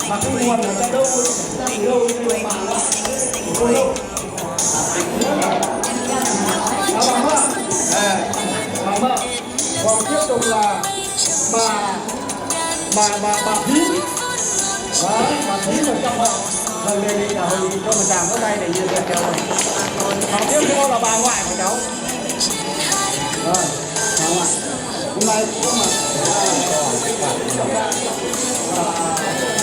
mà cái nguồn là đâu mà bằng còn tiếp tục là bà phí bà phí ở trong họ lần đề nghị là hội nghị cho một tràng có tay đểยืนtheo còn tiếp theo là bà ngoại của cháu rồi bà ngoại hôm nay cũng mà